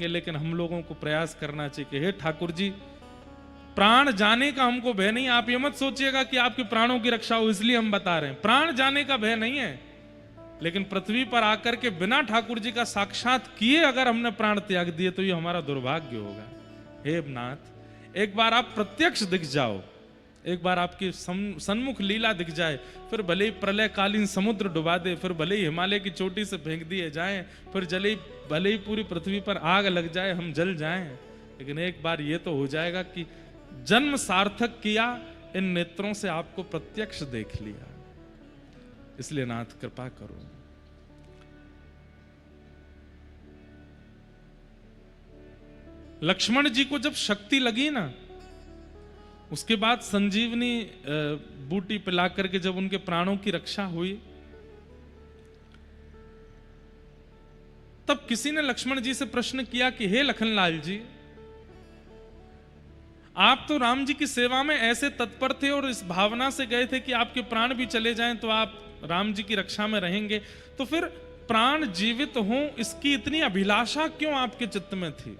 जाएंगे, लेकिन हम लोगों को प्रयास करना चाहिए कि हे ठाकुर जी, प्राण जाने का हमको भय नहीं। आप ये मत सोचिएगा कि आपके प्राणों की रक्षा हो इसलिए हम बता रहे हैं, प्राण जाने का भय नहीं है। लेकिन पृथ्वी पर आकर के बिना ठाकुर जी का साक्षात किए अगर हमने प्राण त्याग दिए तो ये हमारा दुर्भाग्य होगा। हे नाथ, एक बार आप प्रत्यक्ष दिख जाओ, एक बार आपकी सन्मुख लीला दिख जाए, फिर भले ही प्रलयकालीन समुद्र डुबा दे, फिर भले ही हिमालय की चोटी से फेंक दिए जाएं, फिर भले ही पूरी पृथ्वी पर आग लग जाए, हम जल जाएं, लेकिन एक बार ये तो हो जाएगा कि जन्म सार्थक किया, इन नेत्रों से आपको प्रत्यक्ष देख लिया। इसलिए नाथ कृपा करो। लक्ष्मण जी को जब शक्ति लगी ना, उसके बाद संजीवनी बूटी पिला करके जब उनके प्राणों की रक्षा हुई, तब किसी ने लक्ष्मण जी से प्रश्न किया कि हे लखनलाल जी, आप तो राम जी की सेवा में ऐसे तत्पर थे और इस भावना से गए थे कि आपके प्राण भी चले जाएं तो आप राम जी की रक्षा में रहेंगे, तो फिर प्राण जीवित हों इसकी इतनी अभिलाषा क्यों आपके चित्त में थी?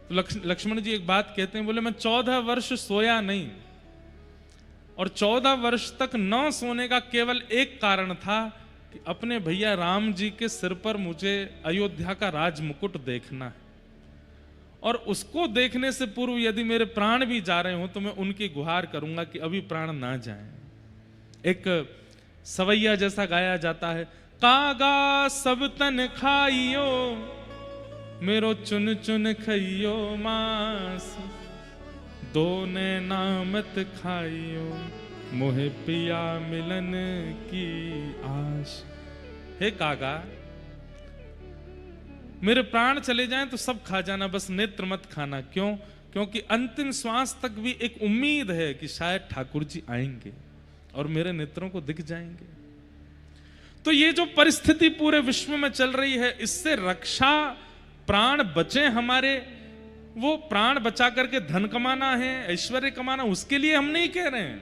तो लक्ष्मण जी एक बात कहते हैं, बोले मैं 14 वर्ष सोया नहीं, और 14 वर्ष तक न सोने का केवल एक कारण था कि अपने भैया राम जी के सिर पर मुझे अयोध्या का राज मुकुट देखना है, और उसको देखने से पूर्व यदि मेरे प्राण भी जा रहे हो तो मैं उनकी गुहार करूंगा कि अभी प्राण ना जाएं। एक सवैया जैसा गाया जाता है, कागा सब तन खाइयो, मेरो चुन चुन खइयो मांस, दोने नामत खाइयो, मोहे पिया मिलन की आश। हे कागा, मेरे प्राण चले जाएं तो सब खा जाना, बस नेत्र मत खाना। क्यों? क्योंकि अंतिम श्वास तक भी एक उम्मीद है कि शायद ठाकुर जी आएंगे और मेरे नेत्रों को दिख जाएंगे। तो ये जो परिस्थिति पूरे विश्व में चल रही है, इससे रक्षा, प्राण बचे हमारे, वो प्राण बचा करके धन कमाना है, ऐश्वर्य कमाना, उसके लिए हम नहीं कह रहे हैं।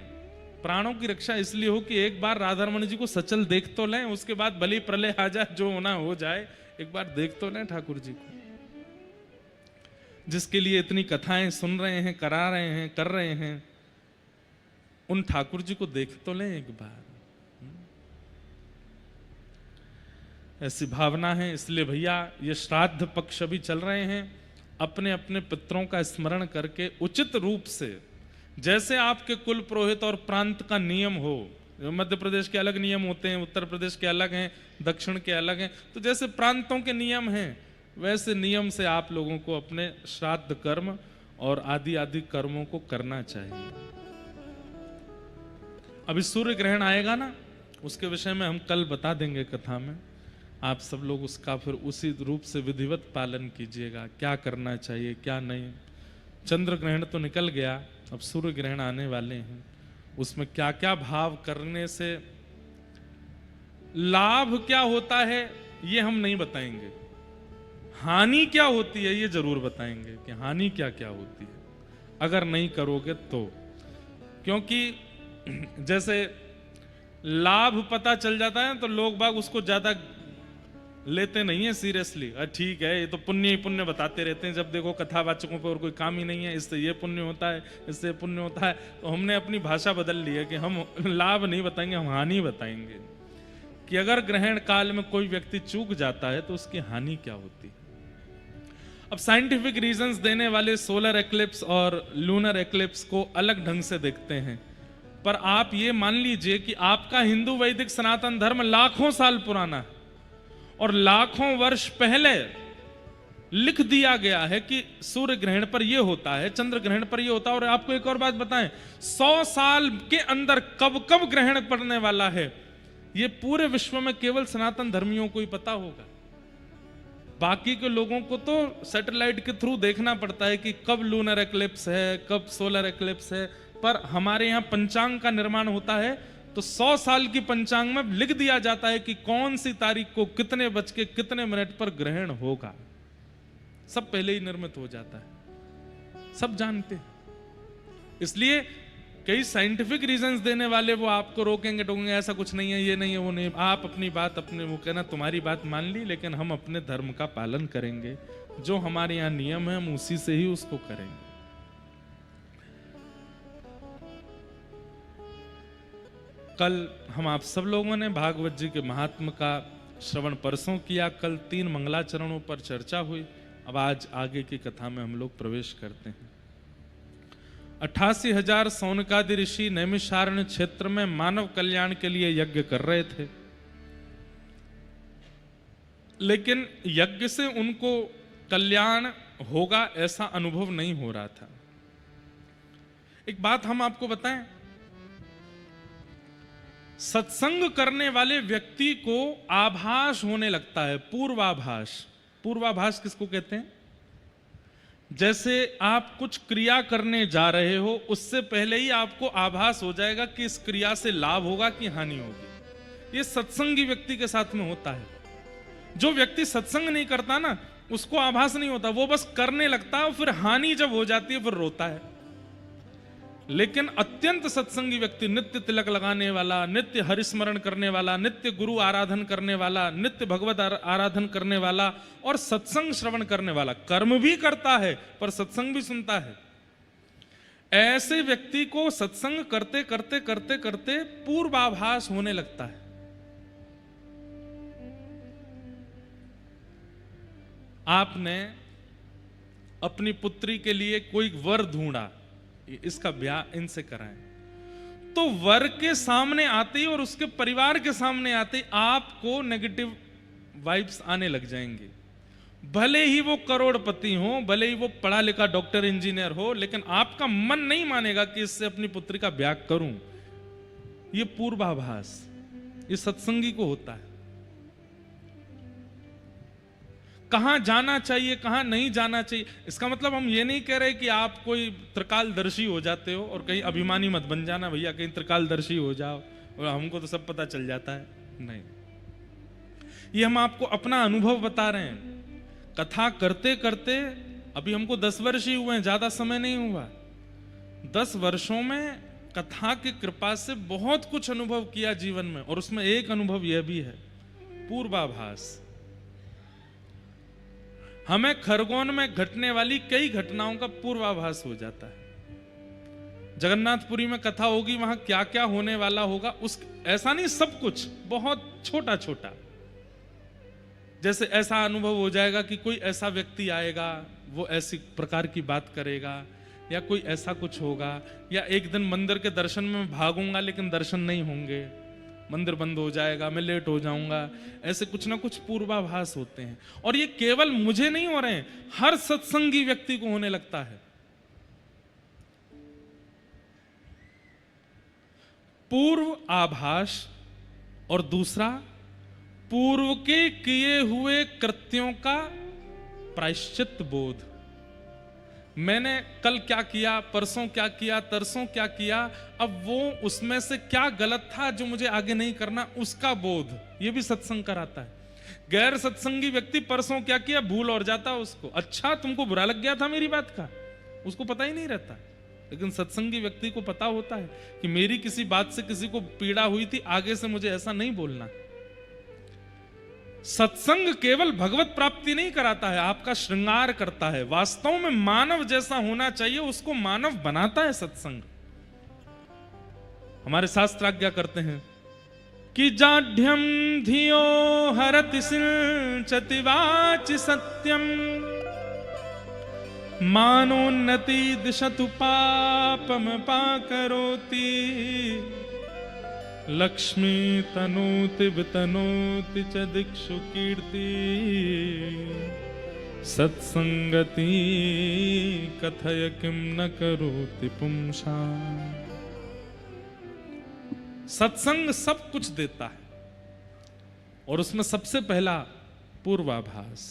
प्राणों की रक्षा इसलिए हो कि एक बार राधारमण जी को सचल देख तो लें, उसके बाद भले प्रलय आ जाए, जो होना हो जाए, एक बार देख तो लें ठाकुर जी को, जिसके लिए इतनी कथाएं सुन रहे हैं, करा रहे हैं, कर रहे हैं, उन ठाकुर जी को देख तो लें एक बार। ऐसी भावना है। इसलिए भैया ये श्राद्ध पक्ष अभी चल रहे हैं, अपने अपने पितरों का स्मरण करके उचित रूप से, जैसे आपके कुल पुरोहित और प्रांत का नियम हो, मध्य प्रदेश के अलग नियम होते हैं, उत्तर प्रदेश के अलग हैं, दक्षिण के अलग हैं, तो जैसे प्रांतों के नियम हैं वैसे नियम से आप लोगों को अपने श्राद्ध कर्म और आदि आदि कर्मों को करना चाहिए। अभी सूर्य ग्रहण आएगा ना, उसके विषय में हम कल बता देंगे कथा में, आप सब लोग उसका फिर उसी रूप से विधिवत पालन कीजिएगा, क्या करना चाहिए क्या नहीं। चंद्र ग्रहण तो निकल गया, अब सूर्य ग्रहण आने वाले हैं, उसमें क्या क्या भाव करने से लाभ क्या होता है ये हम नहीं बताएंगे, हानि क्या होती है ये जरूर बताएंगे कि हानि क्या क्या होती है अगर नहीं करोगे तो। क्योंकि जैसे लाभ पता चल जाता है तो लोग बाग उसको ज्यादा लेते नहीं है सीरियसली, ठीक है ये तो पुण्य ही पुण्य बताते रहते हैं, जब देखो कथावाचकों पर और कोई काम ही नहीं है, इससे ये पुण्य होता है, इससे पुण्य होता है। तो हमने अपनी भाषा बदल ली है कि हम लाभ नहीं बताएंगे, हम हानि बताएंगे कि अगर ग्रहण काल में कोई व्यक्ति चूक जाता है तो उसकी हानि क्या होती है। अब साइंटिफिक रीजंस देने वाले सोलर एक्लिप्स और लूनर एक्लिप्स को अलग ढंग से देखते हैं, पर आप ये मान लीजिए कि आपका हिंदू वैदिक सनातन धर्म लाखों साल पुराना है और लाखों वर्ष पहले लिख दिया गया है कि सूर्य ग्रहण पर यह होता है, चंद्र ग्रहण पर यह होता है। और आपको एक और बात बताएं, 100 साल के अंदर कब कब ग्रहण पड़ने वाला है ये पूरे विश्व में केवल सनातन धर्मियों को ही पता होगा। बाकी के लोगों को तो सैटेलाइट के थ्रू देखना पड़ता है कि कब लूनर एक्लिप्स है, कब सोलर एक्लिप्स है, पर हमारे यहाँ पंचांग का निर्माण होता है तो 100 साल की पंचांग में लिख दिया जाता है कि कौन सी तारीख को कितने बज के कितने मिनट पर ग्रहण होगा, सब पहले ही निर्मित हो जाता है, सब जानते हैं। इसलिए कई साइंटिफिक रीजंस देने वाले वो आपको रोकेंगे, टोकेंगे, ऐसा कुछ नहीं है, ये नहीं है, वो नहीं। आप अपनी बात अपने, वो कहना तुम्हारी बात मान ली, लेकिन हम अपने धर्म का पालन करेंगे, जो हमारे यहाँ नियम है हम उसी से ही उसको करेंगे। कल हम आप सब लोगों ने भागवत जी के महात्म का श्रवण परसों किया, कल 3 मंगलाचरणों पर चर्चा हुई। अब आज आगे की कथा में हम लोग प्रवेश करते हैं। 88,000 सौनकादि ऋषि नैमिषारण्य क्षेत्र में मानव कल्याण के लिए यज्ञ कर रहे थे, लेकिन यज्ञ से उनको कल्याण होगा ऐसा अनुभव नहीं हो रहा था। एक बात हम आपको बताएं, सत्संग करने वाले व्यक्ति को आभास होने लगता है, पूर्वाभास। पूर्वाभास किसको कहते हैं? जैसे आप कुछ क्रिया करने जा रहे हो, उससे पहले ही आपको आभास हो जाएगा कि इस क्रिया से लाभ होगा कि हानि होगी। ये सत्संगी व्यक्ति के साथ में होता है। जो व्यक्ति सत्संग नहीं करता ना, उसको आभास नहीं होता, वो बस करने लगता है, फिर हानि जब हो जाती है फिर रोता है। लेकिन अत्यंत सत्संगी व्यक्ति, नित्य तिलक लगाने वाला, नित्य हरिस्मरण करने वाला, नित्य गुरु आराधन करने वाला, नित्य भगवत आराधन करने वाला और सत्संग श्रवण करने वाला, कर्म भी करता है पर सत्संग भी सुनता है, ऐसे व्यक्ति को सत्संग करते करते करते करते पूर्वाभास होने लगता है। आपने अपनी पुत्री के लिए कोई वर ढूंढा, इसका ब्याह इनसे कराएं, तो वर के सामने आते ही और उसके परिवार के सामने आते ही आपको नेगेटिव वाइब्स आने लग जाएंगे। भले ही वो करोड़पति हो, भले ही वो पढ़ा लिखा डॉक्टर इंजीनियर हो, लेकिन आपका मन नहीं मानेगा कि इससे अपनी पुत्री का ब्याह करूं। ये पूर्वाभास, ये सत्संगी को होता है। कहां जाना चाहिए, कहां नहीं जाना चाहिए, इसका मतलब हम ये नहीं कह रहे कि आप कोई त्रिकालदर्शी हो जाते हो और कहीं अभिमानी मत बन जाना भैया, कहीं त्रिकालदर्शी हो जाओ और हमको तो सब पता चल जाता है। नहीं, ये हम आपको अपना अनुभव बता रहे हैं। कथा करते करते अभी हमको 10 वर्ष ही हुए हैं, ज्यादा समय नहीं हुआ। 10 वर्षों में कथा की कृपा से बहुत कुछ अनुभव किया जीवन में, और उसमें एक अनुभव यह भी है, पूर्वाभास। हमें खरगोन में घटने वाली कई घटनाओं का पूर्वाभास हो जाता है। जगन्नाथपुरी में कथा होगी, वहां क्या क्या होने वाला होगा, उस ऐसा नहीं, सब कुछ बहुत छोटा छोटा। जैसे ऐसा अनुभव हो जाएगा कि कोई ऐसा व्यक्ति आएगा, वो ऐसी प्रकार की बात करेगा, या कोई ऐसा कुछ होगा, या एक दिन मंदिर के दर्शन में भागूंगा लेकिन दर्शन नहीं होंगे, मंदिर बंद हो जाएगा, मैं लेट हो जाऊंगा। ऐसे कुछ ना कुछ पूर्वाभास होते हैं, और ये केवल मुझे नहीं हो रहे हैं, हर सत्संगी व्यक्ति को होने लगता है। पूर्व आभास और दूसरा पूर्व के किए हुए कृत्यों का प्रायश्चित बोध। मैंने कल क्या किया, परसों क्या किया, तरसों क्या किया, अब वो उसमें से क्या गलत था जो मुझे आगे नहीं करना, उसका बोध, ये भी सत्संग कराता है। गैर सत्संगी व्यक्ति परसों क्या किया भूल और जाता उसको, अच्छा तुमको बुरा लग गया था मेरी बात का, उसको पता ही नहीं रहता। लेकिन सत्संगी व्यक्ति को पता होता है कि मेरी किसी बात से किसी को पीड़ा हुई थी, आगे से मुझे ऐसा नहीं बोलना। सत्संग केवल भगवत प्राप्ति नहीं कराता है, आपका श्रृंगार करता है। वास्तव में मानव जैसा होना चाहिए, उसको मानव बनाता है सत्संग। हमारे शास्त्र आज्ञा करते हैं कि जाढ्यम धियो हरति सिंचति वाचि सत्यम, मानोन्नति दिशतु पापम पाकरोति, लक्ष्मी तनोति वितनोति च दिक्षु कीर्ति, सत्संगति कथय किम न करोति पुंसा। सत्संग सब कुछ देता है, और उसमें सबसे पहला पूर्वाभास।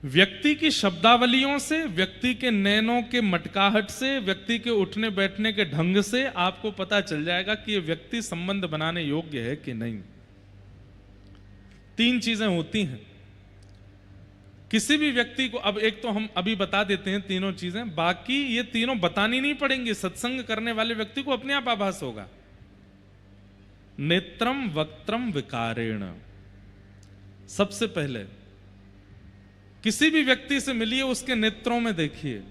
व्यक्ति की शब्दावलियों से, व्यक्ति के नैनों के मटकाहट से, व्यक्ति के उठने बैठने के ढंग से आपको पता चल जाएगा कि ये व्यक्ति संबंध बनाने योग्य है कि नहीं। 3 चीजें होती हैं। किसी भी व्यक्ति को, अब एक तो हम अभी बता देते हैं तीनों चीजें, बाकी ये तीनों बतानी नहीं पड़ेंगी, सत्संग करने वाले व्यक्ति को अपने आप आभास होगा। नेत्रम वक्त्रम विकारेण, सबसे पहले किसी भी व्यक्ति से मिलिए, उसके नेत्रों में देखिए,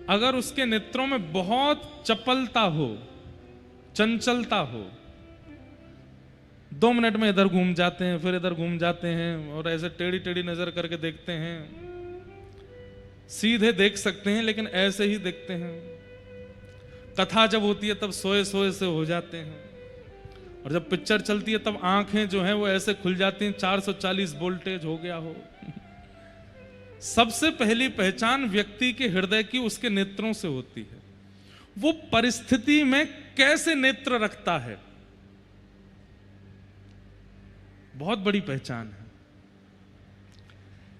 अगर उसके नेत्रों में बहुत चपलता हो, चंचलता हो, 2 मिनट में इधर घूम जाते हैं, फिर इधर घूम जाते हैं, और ऐसे टेढ़ी टेढ़ी नजर करके देखते हैं, सीधे देख सकते हैं लेकिन ऐसे ही देखते हैं, कथा जब होती है तब सोए सोए से हो जाते हैं, और जब पिक्चर चलती है तब आंखें जो हैं वो ऐसे खुल जाती हैं 440 वोल्टेज हो गया हो। सबसे पहली पहचान व्यक्ति के हृदय की उसके नेत्रों से होती है। वो परिस्थिति में कैसे नेत्र रखता है, बहुत बड़ी पहचान है।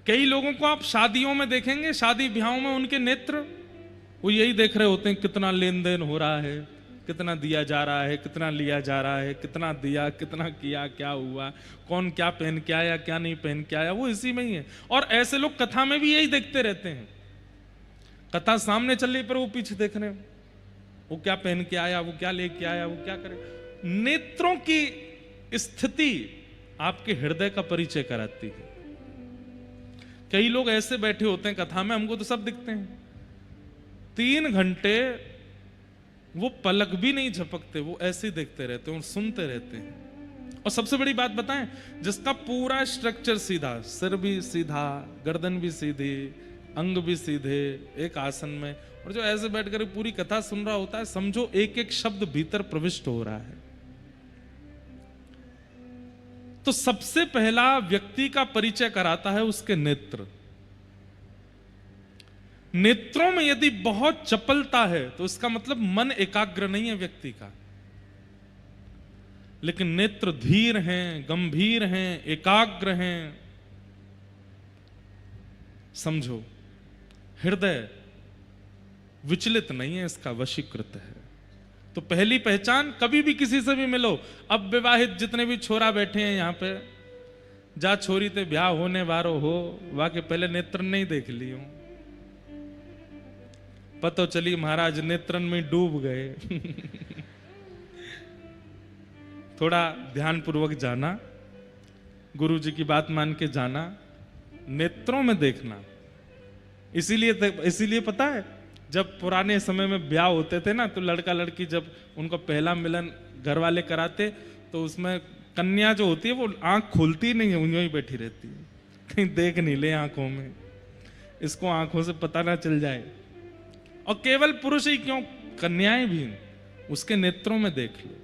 कई लोगों को आप शादियों में देखेंगे, शादी ब्याहों में उनके नेत्र वो यही देख रहे होते हैं, कितना लेन देन हो रहा है, कितना दिया जा रहा है, कितना लिया जा रहा है, कितना दिया, कितना किया, क्या हुआ, कौन क्या पहन के आया, क्या नहीं पहन के आया, वो इसी में ही है। और ऐसे लोग कथा में भी यही देखते रहते हैं, कथा सामने चल रही पर वो पीछे देख रहे हैं, वो क्या पहन के आया, वो क्या लेके आया, वो क्या करे। नेत्रों की स्थिति आपके हृदय का परिचय कराती है। कई लोग ऐसे बैठे होते हैं कथा में, हमको तो सब दिखते हैं, 3 घंटे वो पलक भी नहीं झपकते, वो ऐसे ही देखते रहते हैं और सुनते रहते हैं। और सबसे बड़ी बात बताएं, जिसका पूरा स्ट्रक्चर सीधा, सिर भी सीधा, गर्दन भी सीधी, अंग भी सीधे, एक आसन में, और जो ऐसे बैठकर पूरी कथा सुन रहा होता है, समझो एक एक शब्द भीतर प्रविष्ट हो रहा है। तो सबसे पहला व्यक्ति का परिचय कराता है उसके नेत्र। नेत्रों में यदि बहुत चपलता है तो इसका मतलब मन एकाग्र नहीं है व्यक्ति का, लेकिन नेत्र धीर हैं, गंभीर हैं, एकाग्र हैं, समझो हृदय विचलित नहीं है, इसका वशीकृत है। तो पहली पहचान, कभी भी किसी से भी मिलो, अब विवाहित जितने भी छोरा बैठे हैं यहां पे, जा छोरी ते ब्याह होने वारो हो, वाके पहले नेत्र नहीं देख लियो, पतो चली महाराज नेत्रन में डूब गए। थोड़ा ध्यान पूर्वक जाना, गुरु जी की बात मान के जाना, नेत्रों में देखना। इसीलिए पता है, जब पुराने समय में ब्याह होते थे ना, तो लड़का लड़की जब उनका पहला मिलन घर वाले कराते, तो उसमें कन्या जो होती है वो आंख खोलती नहीं है, यूं ही बैठी रहती है, कहीं देख नहीं ले आंखों में, इसको आंखों से पता ना चल जाए। और केवल पुरुष ही क्यों, कन्याएं भी उसके नेत्रों में देख लो।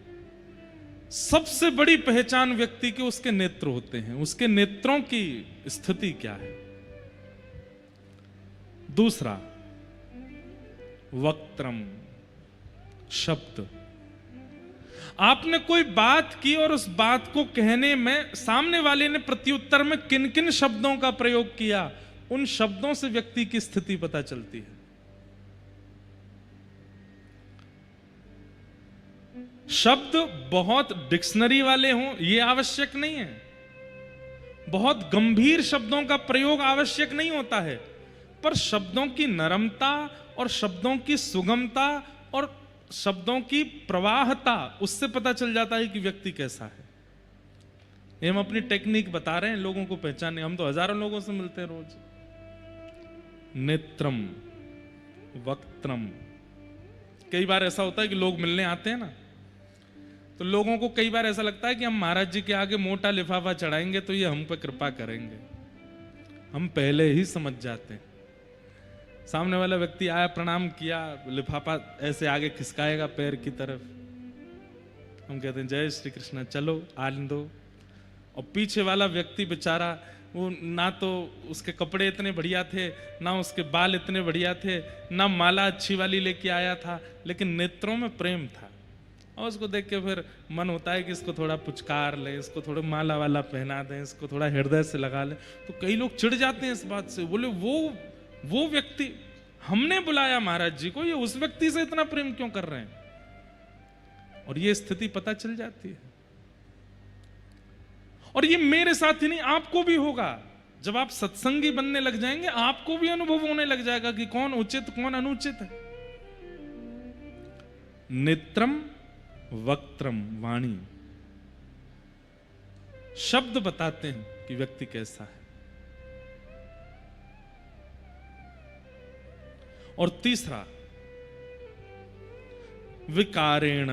सबसे बड़ी पहचान व्यक्ति के उसके नेत्र होते हैं, उसके नेत्रों की स्थिति क्या है। दूसरा, वक्त्रम, शब्द। आपने कोई बात की और उस बात को कहने में सामने वाले ने प्रत्युत्तर में किन किन शब्दों का प्रयोग किया, उन शब्दों से व्यक्ति की स्थिति पता चलती है। शब्द बहुत डिक्शनरी वाले हों यह आवश्यक नहीं है, बहुत गंभीर शब्दों का प्रयोग आवश्यक नहीं होता है, पर शब्दों की नरमता और शब्दों की सुगमता और शब्दों की प्रवाहता, उससे पता चल जाता है कि व्यक्ति कैसा है। ये हम अपनी टेक्निक बता रहे हैं लोगों को पहचानने, हम तो हजारों लोगों से मिलते हैं रोज। नेत्रम, वक्त्रम। कई बार ऐसा होता है कि लोग मिलने आते हैं ना, तो लोगों को कई बार ऐसा लगता है कि हम महाराज जी के आगे मोटा लिफाफा चढ़ाएंगे तो ये हम पे कृपा करेंगे। हम पहले ही समझ जाते हैं, सामने वाला व्यक्ति आया, प्रणाम किया, लिफाफा ऐसे आगे खिसकाएगा पैर की तरफ, हम कहते हैं जय श्री कृष्ण, चलो आने दो। और पीछे वाला व्यक्ति बेचारा, वो ना तो उसके कपड़े इतने बढ़िया थे, ना उसके बाल इतने बढ़िया थे, ना माला अच्छी वाली लेके आया था, लेकिन नेत्रों में प्रेम था। और उसको देख के फिर मन होता है कि इसको थोड़ा पुचकार ले, इसको थोड़ा माला वाला पहना दें, इसको थोड़ा हृदय से लगा ले। तो कई लोग चिढ़ जाते हैं इस बात से, बोले वो व्यक्ति, हमने बुलाया महाराज जी को, ये उस व्यक्ति से इतना प्रेम क्यों कर रहे हैं। और ये स्थिति पता चल जाती है। और ये मेरे साथ ही नहीं, आपको भी होगा। जब आप सत्संगी बनने लग जाएंगे आपको भी अनुभव होने लग जाएगा कि कौन उचित कौन अनुचित है। नेत्रम वक्त्रम वाणी, शब्द बताते हैं कि व्यक्ति कैसा है। और तीसरा विकारेण,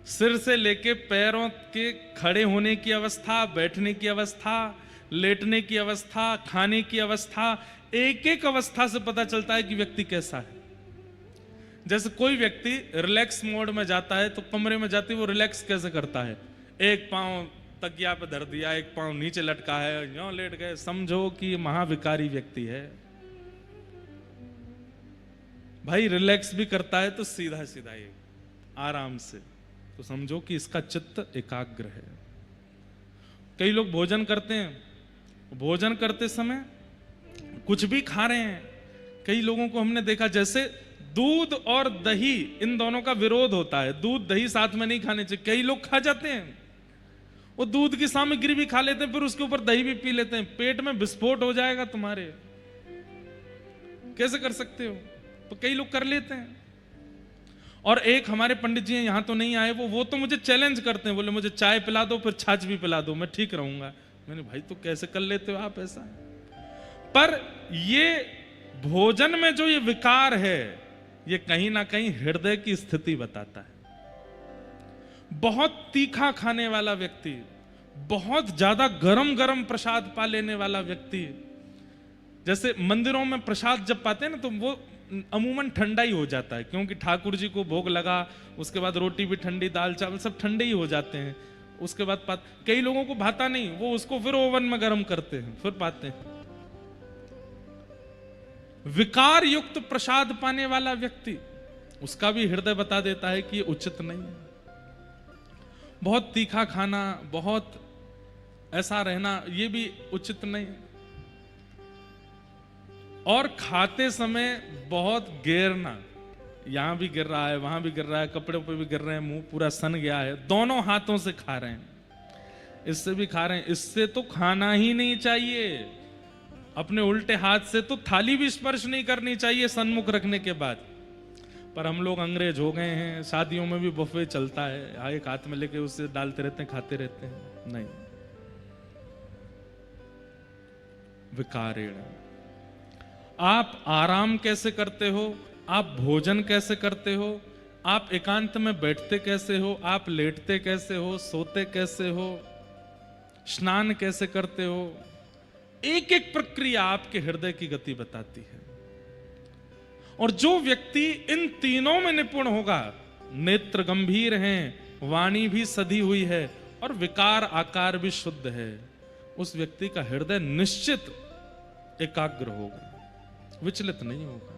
सिर से लेके पैरों के खड़े होने की अवस्था, बैठने की अवस्था, लेटने की अवस्था, खाने की अवस्था, एक एक अवस्था से पता चलता है कि व्यक्ति कैसा है। जैसे कोई व्यक्ति रिलैक्स मोड में जाता है तो कमरे में जाते वो रिलैक्स कैसे करता है, एक पांव तकिया पे धर दिया, एक पांव नीचे लटका है, यूं लेट गए, समझो कि महाविकारी व्यक्ति है। भाई रिलैक्स भी करता है तो सीधा सीधा ये आराम से, तो समझो कि इसका चित्त एकाग्र है। कई लोग भोजन करते हैं, भोजन करते समय कुछ भी खा रहे हैं। कई लोगों को हमने देखा जैसे दूध और दही, इन दोनों का विरोध होता है, दूध दही साथ में नहीं खाने चाहिए। कई लोग खा जाते हैं, वो दूध की सामग्री भी खा लेते हैं, फिर उसके ऊपर दही भी पी लेते हैं। पेट में विस्फोट हो जाएगा तुम्हारे, कैसे कर सकते हो? तो कई लोग कर लेते हैं। और एक हमारे पंडित जी हैं, यहां तो नहीं आए वो तो मुझे चैलेंज करते हैं, बोले मुझे चाय पिला दो फिर छाछ भी पिला दो, मैं ठीक रहूंगा। मैंने भाई तो कैसे कर लेते हो आप ऐसा? पर ये भोजन में जो ये विकार है, ये कहीं ना कहीं हृदय की स्थिति बताता है। बहुत तीखा खाने वाला व्यक्ति, बहुत ज्यादा गरम गरम प्रसाद पा लेने वाला व्यक्ति, जैसे मंदिरों में प्रसाद जब पाते हैं ना तो वो अमूमन ठंडा ही हो जाता है, क्योंकि ठाकुर जी को भोग लगा, उसके बाद रोटी भी ठंडी, दाल चावल सब ठंडे ही हो जाते हैं। उसके बाद कई लोगों को भाता नहीं, वो उसको फिर ओवन में गर्म करते हैं फिर पाते हैं। विकार युक्त प्रसाद पाने वाला व्यक्ति, उसका भी हृदय बता देता है कि ये उचित नहीं है। बहुत तीखा खाना, बहुत ऐसा रहना, ये भी उचित नहीं है। और खाते समय बहुत गिरना, यहां भी गिर रहा है, वहां भी गिर रहा है, कपड़े पे भी गिर रहे हैं, मुंह पूरा सन गया है, दोनों हाथों से खा रहे हैं, इससे भी खा रहे हैं। इससे तो खाना ही नहीं चाहिए। अपने उल्टे हाथ से तो थाली भी स्पर्श नहीं करनी चाहिए सन्मुख रखने के बाद। पर हम लोग अंग्रेज हो गए हैं, शादियों में भी बुफे चलता है, एक हाथ में लेके उससे डालते रहते हैं, खाते रहते हैं। नहीं, विकारेण। आप आराम कैसे करते हो, आप भोजन कैसे करते हो, आप एकांत में बैठते कैसे हो, आप लेटते कैसे हो, सोते कैसे हो, स्नान कैसे करते हो, एक एक प्रक्रिया आपके हृदय की गति बताती है। और जो व्यक्ति इन तीनों में निपुण होगा, नेत्र गंभीर हैं, वाणी भी सधी हुई है और विकार आकार भी शुद्ध है, उस व्यक्ति का हृदय निश्चित एकाग्र होगा, विचलित नहीं होगा।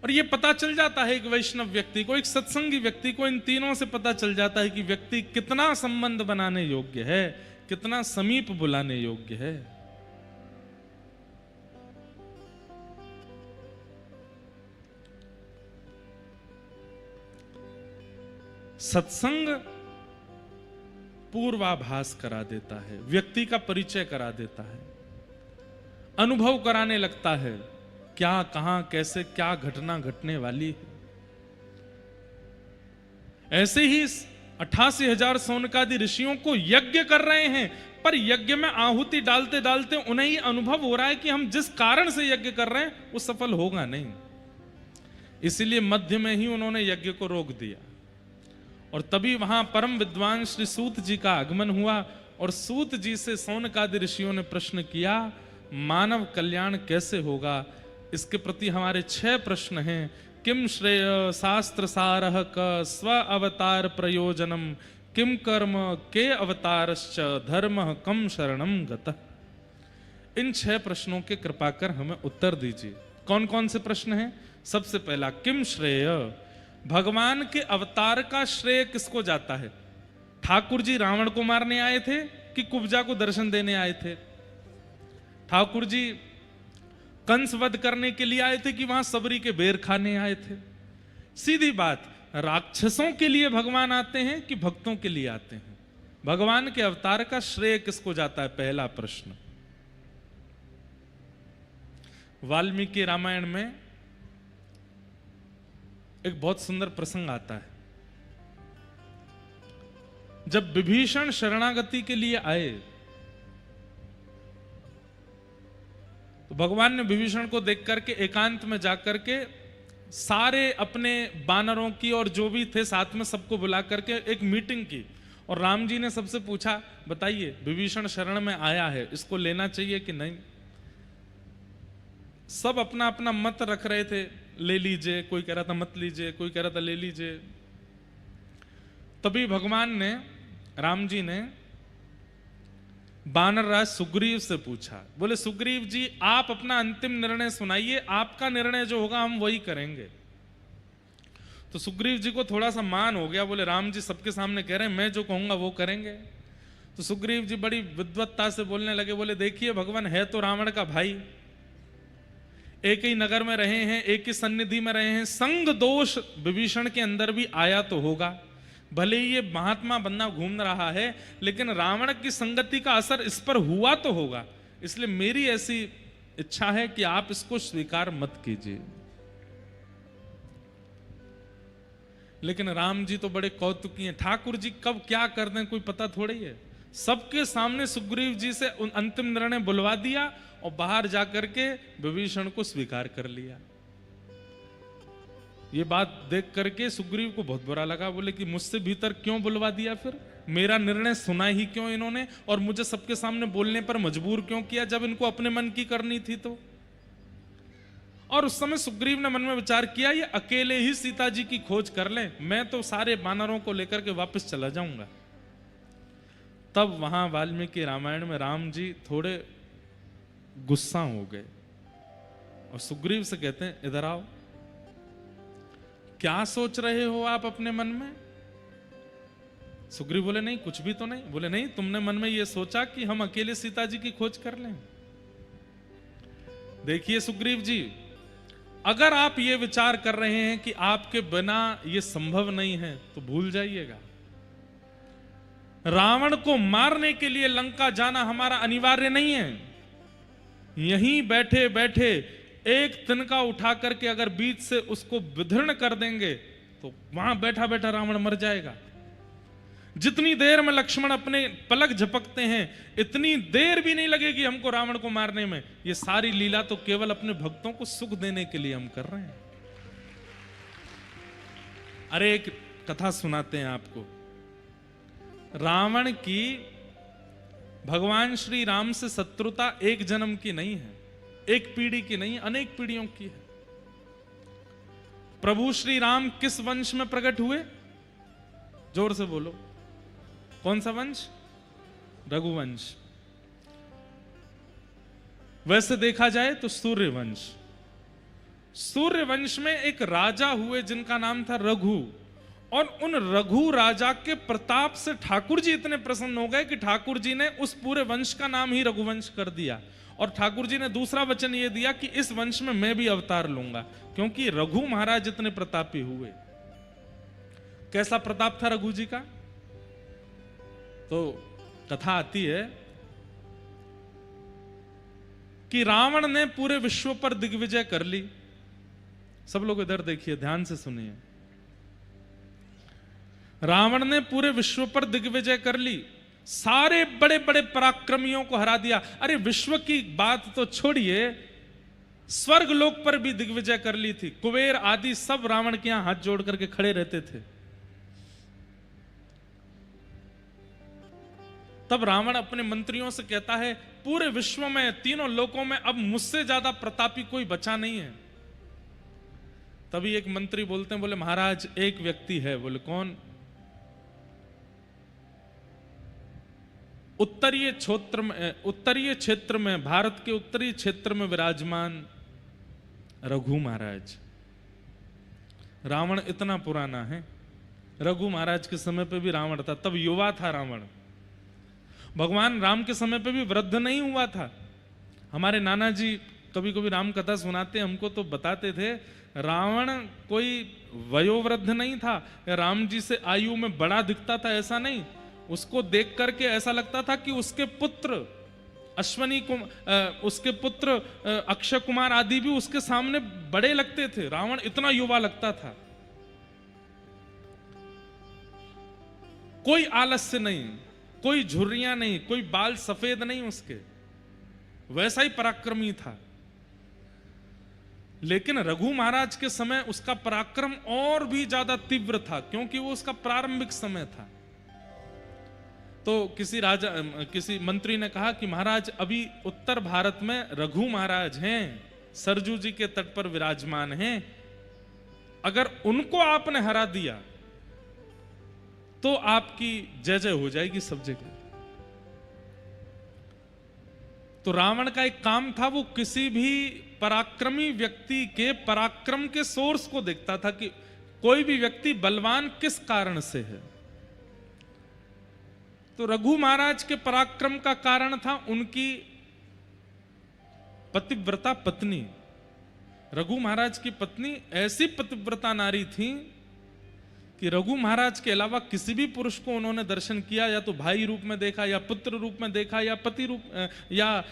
और यह पता चल जाता है एक वैष्णव व्यक्ति को, एक सत्संगी व्यक्ति को, इन तीनों से पता चल जाता है कि व्यक्ति कितना संबंध बनाने योग्य है, कितना समीप बुलाने योग्य है। सत्संग पूर्वाभास करा देता है, व्यक्ति का परिचय करा देता है, अनुभव कराने लगता है क्या, कहां, कैसे, क्या घटना घटने वाली है। ऐसे ही 88,000 सौनकादि ऋषियों को यज्ञ कर रहे हैं, पर यज्ञ में आहुति डालते डालते उन्हें ही अनुभव हो रहा है कि हम जिस कारण से यज्ञ कर रहे हैं वो सफल होगा नहीं। इसलिए मध्य में ही उन्होंने यज्ञ को रोक दिया। और तभी वहां परम विद्वान श्री सूत जी का आगमन हुआ और सूत जी से सौनकादि ऋषियों ने प्रश्न किया, मानव कल्याण कैसे होगा। इसके प्रति हमारे 6 प्रश्न हैं। किम श्रेय शास्त्र सारः क स्व अवतार प्रयोजनम, किम कर्म के अवतारश्च धर्म कम शरणम गतः। इन 6 प्रश्नों के कृपा कर हमें उत्तर दीजिए। कौन कौन से प्रश्न हैं? सबसे पहला, किम श्रेय, भगवान के अवतार का श्रेय किसको जाता है? ठाकुर जी रावण को मारने आए थे कि कुब्जा को दर्शन देने आए थे? ठाकुर जी कंस वध करने के लिए आए थे कि वहां सबरी के बेर खाने आए थे? सीधी बात, राक्षसों के लिए भगवान आते हैं कि भक्तों के लिए आते हैं? भगवान के अवतार का श्रेय किसको जाता है? पहला प्रश्न। वाल्मीकि रामायण में एक बहुत सुंदर प्रसंग आता है। जब विभीषण शरणागति के लिए आए तो भगवान ने विभीषण को देख करके एकांत में जाकर के सारे अपने बानरों की और जो भी थे साथ में सबको बुला करके एक मीटिंग की, और राम जी ने सबसे पूछा, बताइए विभीषण शरण में आया है, इसको लेना चाहिए कि नहीं? सब अपना अपना मत रख रहे थे, ले लीजिए, कोई कह रहा था मत लीजिए, कोई कह रहा था ले लीजिए। तभी भगवान ने, राम जी ने बानर राज सुग्रीव से पूछा, बोले सुग्रीव जी आप अपना अंतिम निर्णय सुनाइए, आपका निर्णय जो होगा हम वही करेंगे। तो सुग्रीव जी को थोड़ा सा मान हो गया, बोले राम जी सबके सामने कह रहे हैं, मैं जो कहूंगा वो करेंगे। तो सुग्रीव जी बड़ी विद्वत्ता से बोलने लगे, बोले देखिए भगवान है तो रावण का भाई, एक ही नगर में रहे हैं, एक ही सन्निधि में रहे हैं, संग दोष विभीषण के अंदर भी आया तो होगा। भले ही ये महात्मा बंदा घूम रहा है, लेकिन रावण की संगति का असर इस पर हुआ तो होगा। इसलिए मेरी ऐसी इच्छा है कि आप इसको स्वीकार मत कीजिए। लेकिन राम जी तो बड़े कौतुकी हैं, ठाकुर जी कब क्या कर दें कोई पता थोड़ी है। सबके सामने सुग्रीव जी से अंतिम निर्णय बुलवा दिया और बाहर जाकर के विभीषण को स्वीकार कर लिया। ये बात देख करके सुग्रीव को बहुत बुरा लगा, बोले कि मुझसे भीतर क्यों बुलवा दिया, फिर मेरा निर्णय सुना ही क्यों इन्होंने, और मुझे सबके सामने बोलने पर मजबूर क्यों किया जब इनको अपने मन की करनी थी तो। और उस समय सुग्रीव ने मन में विचार किया, ये अकेले ही सीता जी की खोज कर लें, मैं तो सारे बानरों को लेकर के वापस चला जाऊंगा। तब वहां वाल्मीकि रामायण में राम जी थोड़े गुस्सा हो गए और सुग्रीव से कहते हैं, इधर आओ, क्या सोच रहे हो आप अपने मन में? सुग्रीव बोले नहीं कुछ भी तो नहीं। बोले नहीं, तुमने मन में यह सोचा कि हम अकेले सीता जी की खोज कर लें। देखिए सुग्रीव जी, अगर आप ये विचार कर रहे हैं कि आपके बिना यह संभव नहीं है तो भूल जाइएगा। रावण को मारने के लिए लंका जाना हमारा अनिवार्य नहीं है। यहीं बैठे बैठे एक तिनका उठा करके अगर बीच से उसको विदीर्ण कर देंगे तो वहां बैठा बैठा रावण मर जाएगा। जितनी देर में लक्ष्मण अपने पलक झपकते हैं इतनी देर भी नहीं लगेगी हमको रावण को मारने में। ये सारी लीला तो केवल अपने भक्तों को सुख देने के लिए हम कर रहे हैं। अरे एक कथा सुनाते हैं आपको। रावण की भगवान श्री राम से शत्रुता एक जन्म की नहीं है, एक पीढ़ी की नहीं, अनेक पीढ़ियों की है। प्रभु श्री राम किस वंश में प्रकट हुए? जोर से बोलो, कौन सा वंश? रघुवंश। वैसे देखा जाए तो सूर्यवंश। सूर्यवंश में एक राजा हुए जिनका नाम था रघु, और उन रघु राजा के प्रताप से ठाकुर जी इतने प्रसन्न हो गए कि ठाकुर जी ने उस पूरे वंश का नाम ही रघुवंश कर दिया। और ठाकुर जी ने दूसरा वचन ये दिया कि इस वंश में मैं भी अवतार लूंगा, क्योंकि रघु महाराज इतने प्रतापी हुए। कैसा प्रताप था रघु जी का? तो कथा आती है कि रावण ने पूरे विश्व पर दिग्विजय कर ली। सब लोग इधर देखिए, ध्यान से सुनिए। रावण ने पूरे विश्व पर दिग्विजय कर ली, सारे बड़े बड़े पराक्रमियों को हरा दिया। अरे विश्व की बात तो छोड़िए, स्वर्ग लोक पर भी दिग्विजय कर ली थी। कुबेर आदि सब रावण के यहां हाथ जोड़ करके खड़े रहते थे। तब रावण अपने मंत्रियों से कहता है, पूरे विश्व में तीनों लोकों में अब मुझसे ज्यादा प्रतापी कोई बचा नहीं है। तभी एक मंत्री बोलते हैं, बोले महाराज एक व्यक्ति है। बोले कौन? उत्तरीय क्षेत्र में भारत के उत्तरी क्षेत्र में विराजमान रघु महाराज। रावण इतना पुराना है, रघु महाराज के समय पे भी रावण था, तब युवा था रावण। भगवान राम के समय पे भी वृद्ध नहीं हुआ था। हमारे नाना जी कभी कभी राम कथा सुनाते हमको तो बताते थे, रावण कोई वयोवृद्ध नहीं था, राम जी से आयु में बड़ा दिखता था, ऐसा नहीं। उसको देख करके ऐसा लगता था कि उसके पुत्र उसके पुत्र अक्षय कुमार आदि भी उसके सामने बड़े लगते थे। रावण इतना युवा लगता था, कोई आलस्य नहीं, कोई झुर्रियां नहीं, कोई बाल सफेद नहीं उसके, वैसा ही पराक्रमी था। लेकिन रघु महाराज के समय उसका पराक्रम और भी ज्यादा तीव्र था, क्योंकि वो उसका प्रारंभिक समय था। तो किसी मंत्री ने कहा कि महाराज अभी उत्तर भारत में रघु महाराज हैं, सरजू जी के तट पर विराजमान हैं, अगर उनको आपने हरा दिया तो आपकी जय जय हो जाएगी सब जगह। तो रावण का एक काम था, वो किसी भी पराक्रमी व्यक्ति के पराक्रम के सोर्स को देखता था कि कोई भी व्यक्ति बलवान किस कारण से है। तो रघु महाराज के पराक्रम का कारण था उनकी पतिव्रता पत्नी। रघु महाराज की पत्नी ऐसी पतिव्रता नारी थी कि रघु महाराज के अलावा किसी भी पुरुष को उन्होंने दर्शन किया, या तो भाई रूप में देखा, या पुत्र रूप में देखा, या पति रूप या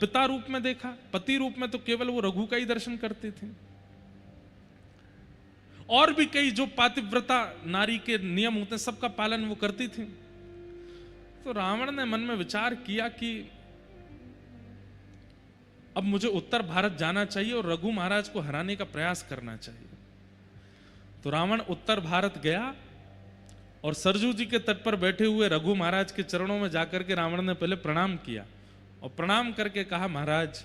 पिता रूप में देखा। पति रूप में तो केवल वो रघु का ही दर्शन करते थे। और भी कई जो पातिव्रता नारी के नियम होते हैं सबका पालन वो करती थी। तो रावण ने मन में विचार किया कि अब मुझे उत्तर भारत जाना चाहिए और रघु महाराज को हराने का प्रयास करना चाहिए। तो रावण उत्तर भारत गया और सरजू जी के तट पर बैठे हुए रघु महाराज के चरणों में जाकर के रावण ने पहले प्रणाम किया और प्रणाम करके कहा, महाराज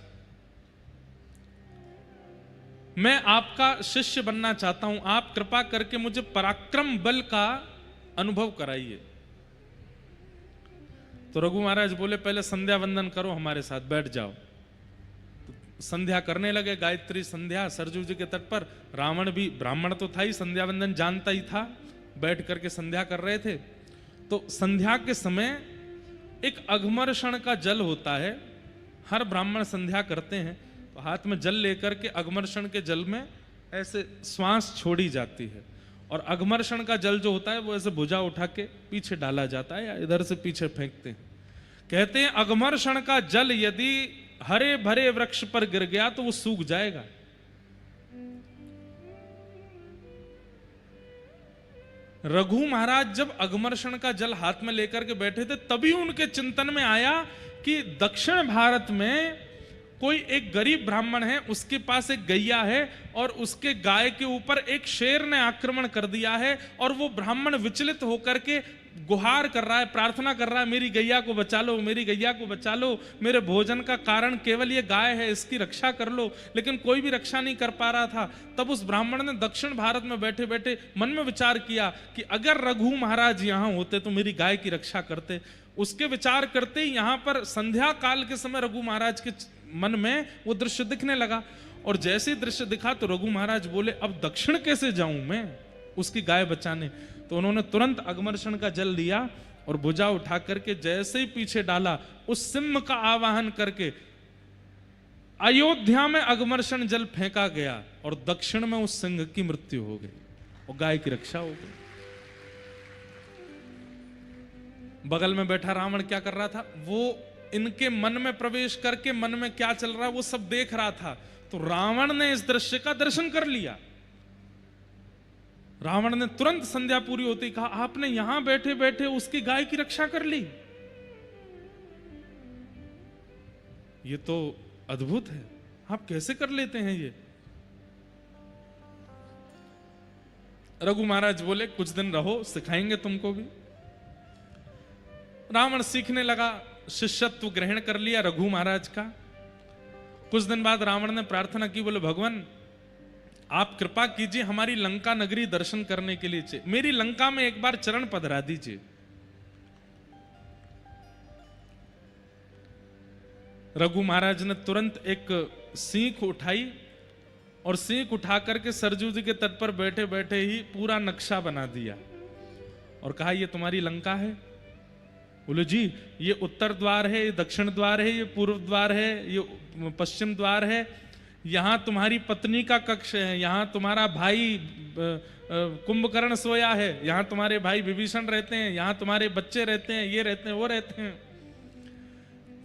मैं आपका शिष्य बनना चाहता हूं, आप कृपा करके मुझे पराक्रम बल का अनुभव कराइए। तो रघु महाराज बोले, पहले संध्या वंदन करो, हमारे साथ बैठ जाओ। तो संध्या करने लगे, गायत्री संध्या सरजू जी के तट पर। रावण भी ब्राह्मण तो था ही, संध्या वंदन जानता ही था, बैठ करके संध्या कर रहे थे। तो संध्या के समय एक अघमर्षण का जल होता है, हर ब्राह्मण संध्या करते हैं तो हाथ में जल लेकर के अघमर्षण के जल में ऐसे श्वास छोड़ी जाती है, और अघमर्षण का जल जो होता है वो ऐसे भुजा उठा के पीछे डाला जाता है या इधर से पीछे फेंकते हैं। कहते हैं अघमर्षण का जल यदि हरे भरे वृक्ष पर गिर गया तो वो सूख जाएगा। रघु महाराज जब अघमर्षण का जल हाथ में लेकर के बैठे थे तभी उनके चिंतन में आया कि दक्षिण भारत में कोई एक गरीब ब्राह्मण है, उसके पास एक गैया है और उसके गाय के ऊपर एक शेर ने आक्रमण कर दिया है, और वो ब्राह्मण विचलित होकर के गुहार कर रहा है, प्रार्थना कर रहा है, मेरी गैया को बचा लो, मेरी गैया को बचा लो, मेरे भोजन का कारण केवल ये गाय है, इसकी रक्षा कर लो। लेकिन कोई भी रक्षा नहीं कर पा रहा था। तब उस ब्राह्मण ने दक्षिण भारत में बैठे बैठे मन में विचार किया कि अगर रघु महाराज यहाँ होते तो मेरी गाय की रक्षा करते। उसके विचार करते ही यहाँ पर संध्या काल के समय रघु महाराज के मन में वो दृश्य दिखने लगा, और जैसे दृश्य दिखा तो रघु महाराज बोले, अब दक्षिण कैसे जाऊं मैं उसकी गाय बचाने। तो उन्होंने तुरंत अघमर्षण का जल लिया और भुजा उठा करके जैसे ही पीछे डाला, उस सिंह का आवाहन करके अयोध्या में अघमर्षण जल फेंका गया और दक्षिण में उस सिंह की मृत्यु हो गई और गाय की रक्षा हो गई। बगल में बैठा रावण क्या कर रहा था, वो इनके मन में प्रवेश करके मन में क्या चल रहा है वो सब देख रहा था। तो रावण ने इस दृश्य का दर्शन कर लिया। रावण ने तुरंत संध्या पूरी होते ही कहा, आपने यहां बैठे बैठे उसकी गाय की रक्षा कर ली, ये तो अद्भुत है, आप कैसे कर लेते हैं ये। रघु महाराज बोले, कुछ दिन रहो, सिखाएंगे तुमको भी। रावण सीखने लगा, शिष्यत्व ग्रहण कर लिया रघु महाराज का। कुछ दिन बाद रावण ने प्रार्थना की, बोले भगवान आप कृपा कीजिए, हमारी लंका नगरी दर्शन करने के लिए चाहिए, मेरी लंका में एक बार चरण पधरा दीजिए। रघु महाराज ने तुरंत एक सीख उठाई और सीख उठा करके सरजू जी के तट पर बैठे बैठे ही पूरा नक्शा बना दिया और कहा, ये तुम्हारी लंका है। बोले जी, ये उत्तर द्वार है, ये दक्षिण द्वार है, ये पूर्व द्वार है, ये पश्चिम द्वार है, यहां तुम्हारी पत्नी का कक्ष है, यहां तुम्हारा भाई कुंभकर्ण सोया है, यहां तुम्हारे भाई विभीषण रहते हैं, यहां तुम्हारे बच्चे रहते हैं, ये रहते हैं, वो रहते हैं।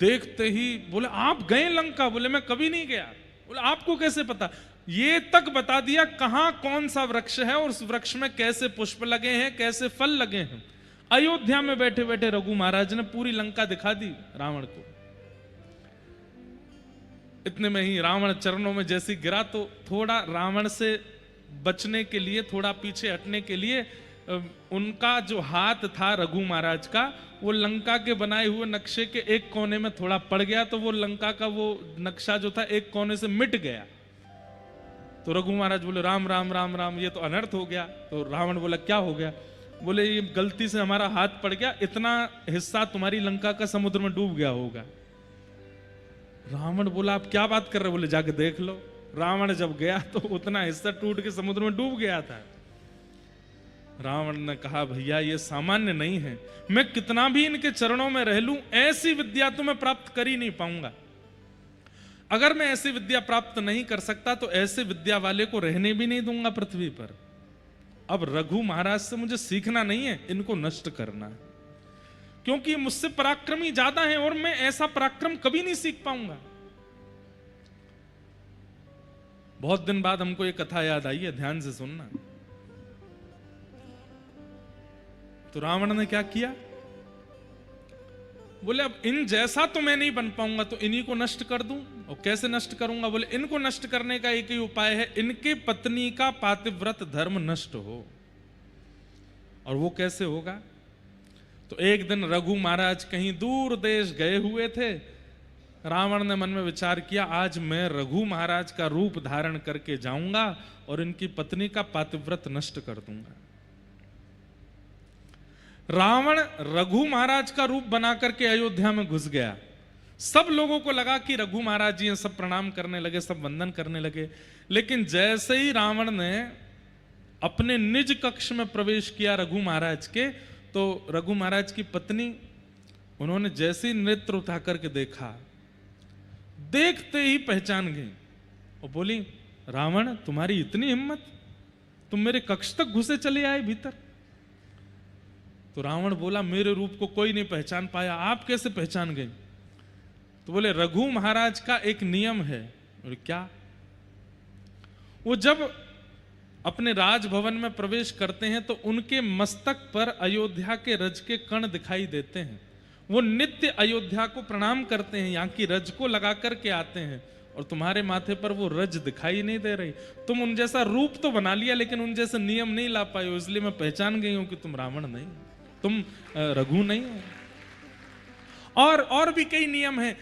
देखते ही बोले आप गए लंका? बोले मैं कभी नहीं गया। बोले आपको कैसे पता? ये तक बता दिया कहां कौन सा वृक्ष है और उस वृक्ष में कैसे पुष्प लगे हैं, कैसे फल लगे हैं। अयोध्या में बैठे बैठे रघु महाराज ने पूरी लंका दिखा दी रावण को। इतने में ही रावण चरणों में जैसे गिरा तो थोड़ा रावण से बचने के लिए, थोड़ा पीछे हटने के लिए उनका जो हाथ था रघु महाराज का, वो लंका के बनाए हुए नक्शे के एक कोने में थोड़ा पड़ गया, तो वो लंका का वो नक्शा जो था एक कोने से मिट गया। तो रघु महाराज बोले राम राम राम राम, ये तो अनर्थ हो गया। तो रावण बोला क्या हो गया? बोले ये गलती से हमारा हाथ पड़ गया, इतना हिस्सा तुम्हारी लंका का समुद्र में डूब गया होगा। रावण बोला आप क्या बात कर रहे? बोले जाके देख लो। रावण जब गया तो उतना हिस्सा टूट के समुद्र में डूब गया था। रावण ने कहा भैया ये सामान्य नहीं है, मैं कितना भी इनके चरणों में रह लूं ऐसी विद्या तो मैं प्राप्त कर ही नहीं पाऊंगा। अगर मैं ऐसी विद्या प्राप्त नहीं कर सकता तो ऐसे विद्या वाले को रहने भी नहीं दूंगा पृथ्वी पर। अब रघु महाराज से मुझे सीखना नहीं है, इनको नष्ट करना है, क्योंकि मुझसे पराक्रमी ज्यादा है और मैं ऐसा पराक्रम कभी नहीं सीख पाऊंगा। बहुत दिन बाद हमको ये कथा याद आई है, ध्यान से सुनना। तो रावण ने क्या किया? बोले अब इन जैसा तो मैं नहीं बन पाऊंगा, तो इन्हीं को नष्ट कर दूं। और कैसे नष्ट करूंगा? बोले इनको नष्ट करने का एक ही उपाय है, इनके पत्नी का पातिव्रत धर्म नष्ट हो। और वो कैसे होगा? तो एक दिन रघु महाराज कहीं दूर देश गए हुए थे। रावण ने मन में विचार किया आज मैं रघु महाराज का रूप धारण करके जाऊंगा और इनकी पत्नी का पातिव्रत नष्ट कर दूंगा। रावण रघु महाराज का रूप बना करके अयोध्या में घुस गया। सब लोगों को लगा कि रघु महाराज जी हैं, सब प्रणाम करने लगे, सब वंदन करने लगे। लेकिन जैसे ही रावण ने अपने निज कक्ष में प्रवेश किया रघु महाराज के, तो रघु महाराज की पत्नी, उन्होंने जैसे ही नेत्र उठा करके देखा, देखते ही पहचान गई और बोली रावण तुम्हारी इतनी हिम्मत, तुम मेरे कक्ष तक घुसे चले आए भीतर। तो रावण बोला मेरे रूप को कोई नहीं पहचान पाया, आप कैसे पहचान गए? तो बोले रघु महाराज का एक नियम है। बोले क्या? वो जब अपने राजभवन में प्रवेश करते हैं तो उनके मस्तक पर अयोध्या के रज के कण दिखाई देते हैं। वो नित्य अयोध्या को प्रणाम करते हैं, यहाँ की रज को लगा करके आते हैं, और तुम्हारे माथे पर वो रज दिखाई नहीं दे रही। तुम उन जैसा रूप तो बना लिया लेकिन उन जैसे नियम नहीं ला पाए हो, इसलिए मैं पहचान गई हूं कि तुम रावण नहीं, तुम रघु नहीं हो। और भी कई नियम हैं।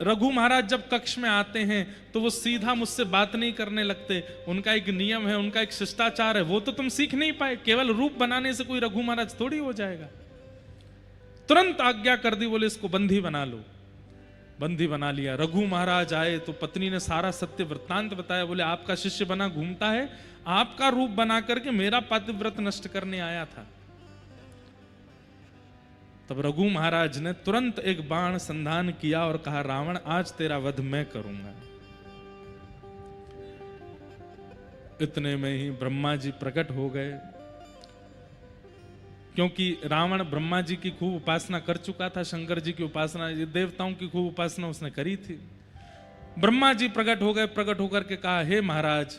रघु महाराज जब कक्ष में आते हैं तो वो सीधा मुझसे बात नहीं करने लगते, उनका एक नियम है, उनका एक शिष्टाचार है, वो तो तुम सीख नहीं पाए। केवल रूप बनाने से कोई रघु महाराज थोड़ी हो जाएगा। तुरंत आज्ञा कर दी, बोले इसको बंदी बना लो। बंदी बना लिया। रघु महाराज आए तो पत्नी ने सारा सत्य वृत्तांत बताया। बोले आपका शिष्य बना घूमता है, आपका रूप बना करके मेरा पातिव्रत नष्ट करने आया था। तब रघु महाराज ने तुरंत एक बाण संधान किया और कहा रावण आज तेरा वध मैं करूंगा। इतने में ही ब्रह्मा जी प्रकट हो गए, क्योंकि रावण ब्रह्मा जी की खूब उपासना कर चुका था, शंकर जी की उपासना, देवताओं की खूब उपासना उसने करी थी। ब्रह्मा जी प्रकट हो गए। प्रकट होकर के कहा हे महाराज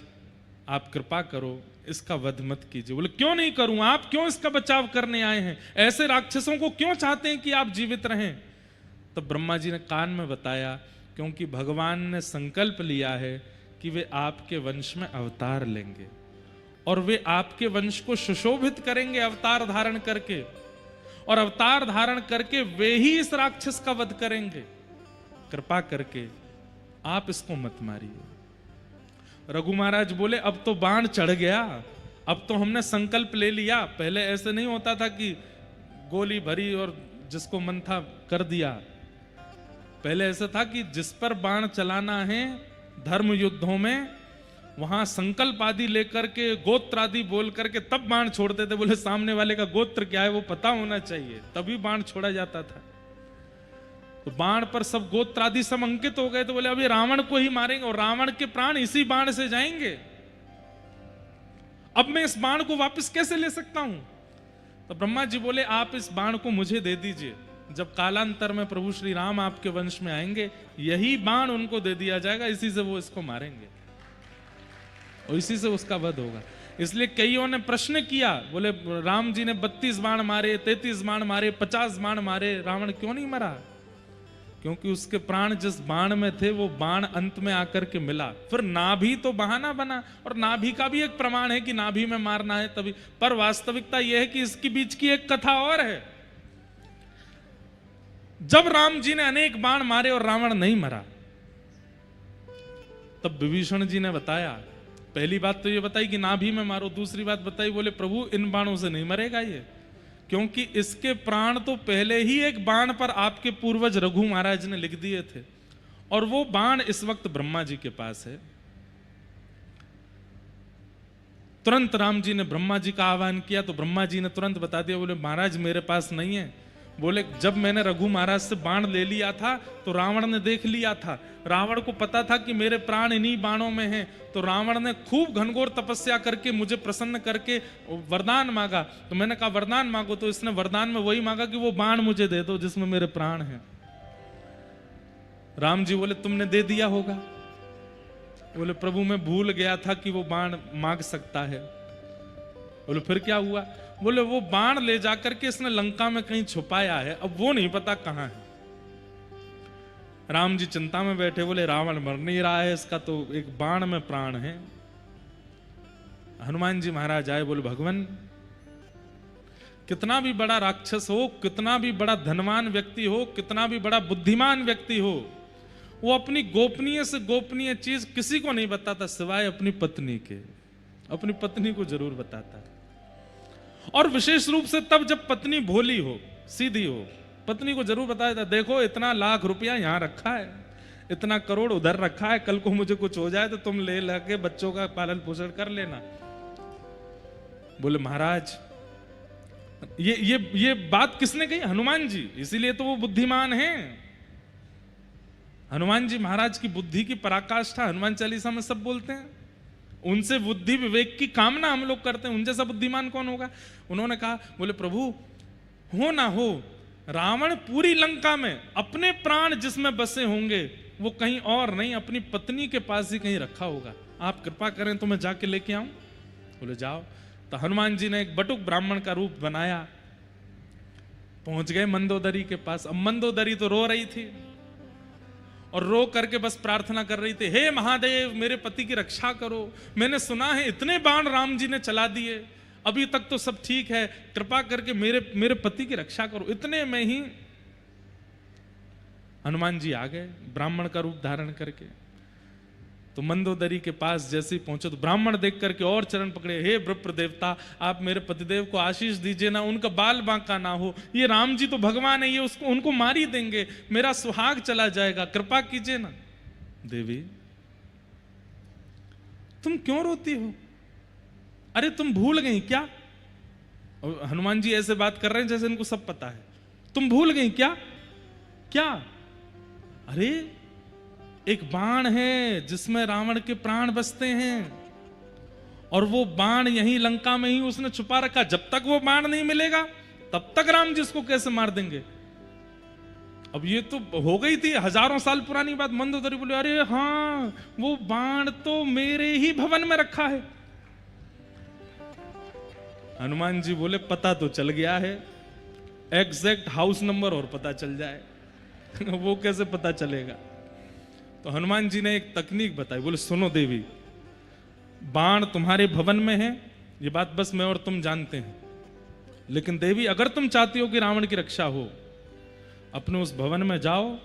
आप कृपा करो, इसका वध मत कीजिए। बोले क्यों नहीं करूं, आप क्यों इसका बचाव करने आए हैं? ऐसे राक्षसों को क्यों चाहते हैं कि आप जीवित रहें? तब ब्रह्मा जी ने कान में बताया क्योंकि भगवान ने संकल्प लिया है कि वे आपके वंश में अवतार लेंगे और वे आपके वंश को सुशोभित करेंगे अवतार धारण करके, और अवतार धारण करके वे ही इस राक्षस का वध करेंगे। कृपा करके आप इसको मत मारिए। रघु महाराज बोले अब तो बाण चढ़ गया, अब तो हमने संकल्प ले लिया। पहले ऐसे नहीं होता था कि गोली भरी और जिसको मन था कर दिया। पहले ऐसा था कि जिस पर बाण चलाना है धर्म युद्धों में, वहां संकल्प आदि लेकर के गोत्र आदि बोल करके तब बाण छोड़ते थे। बोले सामने वाले का गोत्र क्या है वो पता होना चाहिए, तभी बाण छोड़ा जाता था। तो बाण पर सब गोत्र आदि सब अंकित हो गए, तो बोले अभी रावण को ही मारेंगे और रावण के प्राण इसी बाण से जाएंगे, अब मैं इस बाण को वापस कैसे ले सकता हूं। तो ब्रह्मा जी बोले आप इस बाण को मुझे दे दीजिए, जब कालांतर में प्रभु श्री राम आपके वंश में आएंगे यही बाण उनको दे दिया जाएगा, इसी से वो इसको मारेंगे और इसी से उसका वध होगा। इसलिए कईयों ने प्रश्न किया, बोले राम जी ने 32 बाण मारे, 33 बाण मारे, 50 बाण मारे, रावण क्यों नहीं मरा? क्योंकि उसके प्राण जिस बाण में थे वो बाण अंत में आकर के मिला। फिर नाभि तो बहाना बना, और नाभि का भी एक प्रमाण है कि नाभि में मारना है तभी, पर वास्तविकता यह है कि इसके बीच की एक कथा और है। जब राम जी ने अनेक बाण मारे और रावण नहीं मरा, तब विभीषण जी ने बताया, पहली बात तो ये बताई कि नाभि में मारो, दूसरी बात बताई बोले प्रभु इन बाणों से नहीं मरेगा ये, क्योंकि इसके प्राण तो पहले ही एक बाण पर आपके पूर्वज रघु महाराज ने लिख दिए थे, और वो बाण इस वक्त ब्रह्मा जी के पास है। तुरंत राम जी ने ब्रह्मा जी का आह्वान किया, तो ब्रह्मा जी ने तुरंत बता दिया, बोले महाराज मेरे पास नहीं है। बोले जब मैंने रघु महाराज से बाण ले लिया था तो रावण ने देख लिया था, रावण को पता था कि मेरे प्राण इन्हीं बाणों में हैं, तो रावण ने खूब घनघोर तपस्या करके मुझे प्रसन्न करके वरदान मांगा। तो मैंने कहा वरदान मांगो, तो इसने वरदान में वही मांगा कि वो बाण मुझे दे दो जिसमें मेरे प्राण हैं। राम जी बोले तुमने दे दिया होगा। बोले प्रभु मैं भूल गया था कि वो बाण मांग सकता है। बोले फिर क्या हुआ? बोले वो बाण ले जाकर के इसने लंका में कहीं छुपाया है, अब वो नहीं पता कहां है। राम जी चिंता में बैठे, बोले रावण मर नहीं रहा है, इसका तो एक बाण में प्राण है। हनुमान जी महाराज आए, बोले भगवान कितना भी बड़ा राक्षस हो, कितना भी बड़ा धनवान व्यक्ति हो, कितना भी बड़ा बुद्धिमान व्यक्ति हो, वो अपनी गोपनीय से गोपनीय चीज किसी को नहीं बताता सिवाय अपनी पत्नी के। अपनी पत्नी को जरूर बताता है, और विशेष रूप से तब जब पत्नी भोली हो, सीधी हो, पत्नी को जरूर बताया था, देखो इतना लाख रुपया यहां रखा है, इतना करोड़ उधर रखा है, कल को मुझे कुछ हो जाए तो तुम ले लगे बच्चों का पालन पोषण कर लेना। बोले महाराज ये बात किसने कही? हनुमान जी, इसीलिए तो वो बुद्धिमान हैं। हनुमान जी महाराज की बुद्धि की पराकाष्ठा हनुमान चालीसा में सब बोलते हैं। उनसे बुद्धि विवेक की कामना हम लोग करते हैं, उन जैसा बुद्धिमान कौन होगा? उन्होंने कहा, बोले प्रभु हो ना हो, रावण पूरी लंका में अपने प्राण जिसमें बसे होंगे वो कहीं और नहीं, अपनी पत्नी के पास ही कहीं रखा होगा, आप कृपा करें तो मैं जाके लेके आऊं। बोले जाओ। तो हनुमान जी ने एक बटुक ब्राह्मण का रूप बनाया, पहुंच गए मंदोदरी के पास। अब मंदोदरी तो रो रही थी और रो करके बस प्रार्थना कर रही थी, हे महादेव मेरे पति की रक्षा करो, मैंने सुना है इतने बाण राम जी ने चला दिए, अभी तक तो सब ठीक है, कृपा करके मेरे पति की रक्षा करो। इतने में ही हनुमान जी आ गए ब्राह्मण का रूप धारण करके। तो मंदोदरी के पास जैसे ही पहुंचे तो ब्राह्मण देख करके और चरण पकड़े, हे विप्र देवता आप मेरे पतिदेव को आशीष दीजिए ना, उनका बाल बांका ना हो, ये राम जी तो भगवान है, ये उनको मार ही देंगे, मेरा सुहाग चला जाएगा, कृपा कीजिए ना। देवी तुम क्यों रोती हो? अरे तुम भूल गई क्या? और हनुमान जी ऐसे बात कर रहे हैं जैसे इनको सब पता है। तुम भूल गई क्या? क्या? अरे एक बाण है जिसमें रावण के प्राण बसते हैं, और वो बाण यहीं लंका में ही उसने छुपा रखा, जब तक वो बाण नहीं मिलेगा तब तक राम जी उसको कैसे मार देंगे? अब ये तो हो गई थी हजारों साल पुरानी बात। मंदोदरी बोले, अरे हाँ वो बाण तो मेरे ही भवन में रखा है। हनुमान जी बोले पता तो चल गया है, एग्जैक्ट हाउस नंबर और पता चल जाए वो कैसे पता चलेगा? तो हनुमान जी ने एक तकनीक बताई, बोले सुनो देवी, बाण तुम्हारे भवन में है, ये बात बस मैं और तुम जानते हैं, लेकिन देवी अगर तुम चाहती हो कि रावण की रक्षा हो, अपने उस भवन में जाओ,